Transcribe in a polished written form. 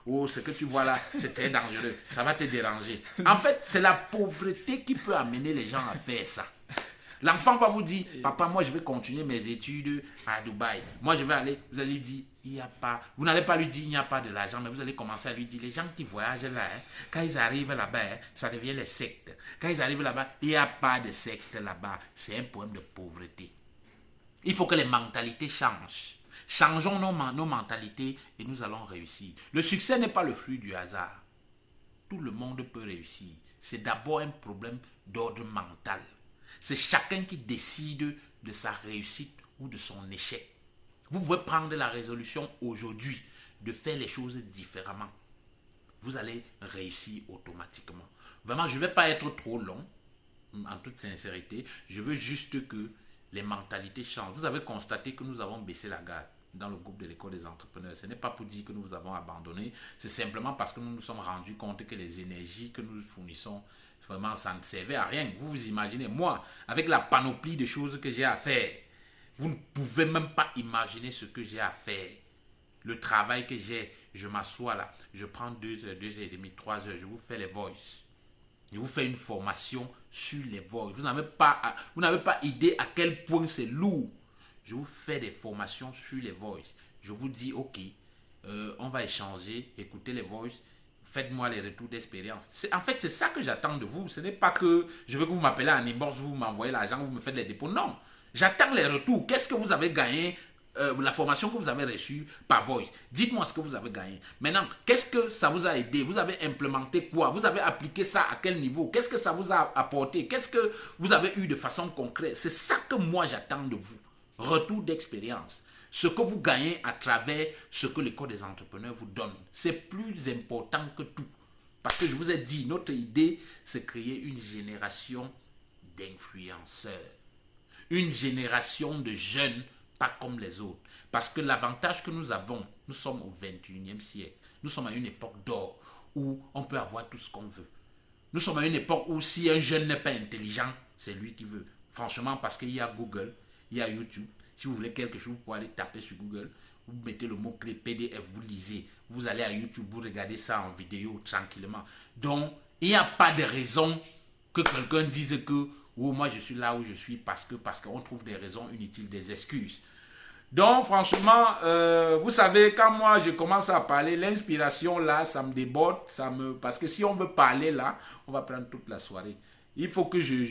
oh, ce que tu vois là, c'est très dangereux, ça va te déranger. En fait, c'est la pauvreté qui peut amener les gens à faire ça. L'enfant va vous dire, papa, moi je vais continuer mes études à Dubaï. Moi je vais aller, vous allez lui dire, il n'y a pas, vous n'allez pas lui dire, il n'y a pas de l'argent, mais vous allez commencer à lui dire, les gens qui voyagent là, hein, quand ils arrivent là-bas, hein, ça devient les sectes. Quand ils arrivent là-bas, il n'y a pas de secte là-bas. C'est un problème de pauvreté. Il faut que les mentalités changent. Changeons nos mentalités et nous allons réussir. Le succès n'est pas le fruit du hasard. Tout le monde peut réussir. C'est d'abord un problème d'ordre mental. C'est chacun qui décide de sa réussite ou de son échec. Vous pouvez prendre la résolution aujourd'hui de faire les choses différemment. Vous allez réussir automatiquement. Vraiment, je ne vais pas être trop long, en toute sincérité. Je veux juste que les mentalités changent. Vous avez constaté que nous avons baissé la garde dans le groupe de l'école des entrepreneurs. Ce n'est pas pour dire que nous vous avons abandonné, c'est simplement parce que nous nous sommes rendus compte que les énergies que nous fournissons, vraiment, ça ne servait à rien. Vous vous imaginez, moi, avec la panoplie de choses que j'ai à faire, vous ne pouvez même pas imaginer ce que j'ai à faire. Le travail que j'ai, je m'assois là, je prends 2 heures, 2 heures et demie, 3 heures, je vous fais les voices. Je vous fais une formation sur les voices. Vous n'avez pas idée à quel point c'est lourd. Je vous fais des formations sur les voices. Je vous dis, ok, on va échanger, écouter les voices, faites-moi les retours d'expérience. En fait, c'est ça que j'attends de vous. Ce n'est pas que je veux que vous m'appelez en inbox, vous m'envoyez l'argent, vous me faites les dépôts. Non, j'attends les retours. Qu'est-ce que vous avez gagné? La formation que vous avez reçue par voice. Dites-moi ce que vous avez gagné. Maintenant, qu'est-ce que ça vous a aidé? Vous avez implémenté quoi? Vous avez appliqué ça à quel niveau? Qu'est-ce que ça vous a apporté? Qu'est-ce que vous avez eu de façon concrète? C'est ça que moi j'attends de vous. Retour d'expérience. Ce que vous gagnez à travers ce que l'école des entrepreneurs vous donne. C'est plus important que tout. Parce que je vous ai dit, notre idée, c'est créer une génération d'influenceurs. Une génération de jeunes pas comme les autres. Parce que l'avantage que nous avons, nous sommes au 21e siècle. Nous sommes à une époque d'or où on peut avoir tout ce qu'on veut. Nous sommes à une époque où si un jeune n'est pas intelligent, c'est lui qui veut. Franchement, parce qu'il y a Google, il y a YouTube. Si vous voulez quelque chose, vous pouvez aller taper sur Google. Vous mettez le mot-clé PDF, vous lisez. Vous allez à YouTube, vous regardez ça en vidéo tranquillement. Donc, il n'y a pas de raison que quelqu'un dise que oh, moi je suis là où je suis parce qu'on trouve des raisons inutiles, des excuses. Donc franchement, vous savez, quand moi je commence à parler, l'inspiration là, ça me déborde, parce que si on veut parler là, on va prendre toute la soirée. Il faut que je